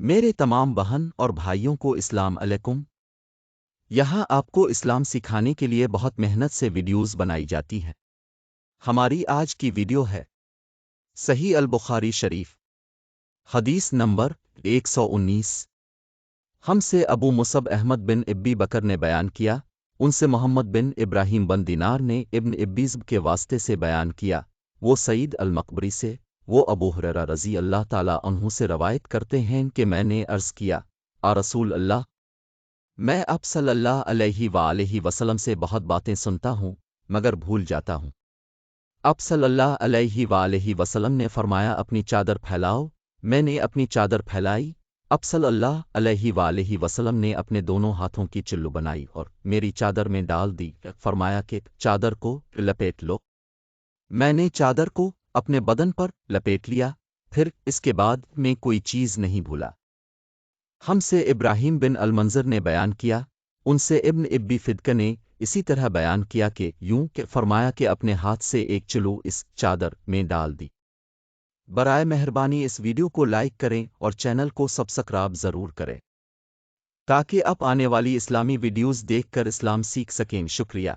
میرے تمام بہن اور بھائیوں کو السلام علیکم۔ یہاں آپ کو اسلام سکھانے کے لیے بہت محنت سے ویڈیوز بنائی جاتی ہیں۔ ہماری آج کی ویڈیو ہے صحیح البخاری شریف، حدیث نمبر 119۔ ہم سے ابو مصعب احمد بن ابی بکر نے بیان کیا، ان سے محمد بن ابراہیم بن دینار نے ابن ابیزب کے واسطے سے بیان کیا، وہ سعید المقبری سے، وہ ابو ہریرہ رضی اللہ تعالیٰ عنہ سے روایت کرتے ہیں کہ میں نے عرض کیا، رسول اللہ، میں آپ صلی اللہ علیہ وآلہ وسلم سے بہت باتیں سنتا ہوں مگر بھول جاتا ہوں۔ آپ صلی اللہ علیہ وآلہ وسلم نے فرمایا اپنی چادر پھیلاؤ، میں نے اپنی چادر پھیلائی، آپ صلی اللہ علیہ وآلہ وسلم نے اپنے دونوں ہاتھوں کی چلو بنائی اور میری چادر میں ڈال دی، فرمایا کہ چادر کو لپیٹ لو۔ میں نے چادر کو اپنے بدن پر لپیٹ لیا، پھر اس کے بعد میں کوئی چیز نہیں بھولا۔ ہم سے ابراہیم بن المنذر نے بیان کیا، ان سے ابن ابی فدکہ نے اسی طرح بیان کیا کہ یوں کہ فرمایا کہ اپنے ہاتھ سے ایک چلو اس چادر میں ڈال دی۔ برائے مہربانی اس ویڈیو کو لائک کریں اور چینل کو سبسکرائب ضرور کریں تاکہ آپ آنے والی اسلامی ویڈیوز دیکھ کر اسلام سیکھ سکیں۔ شکریہ۔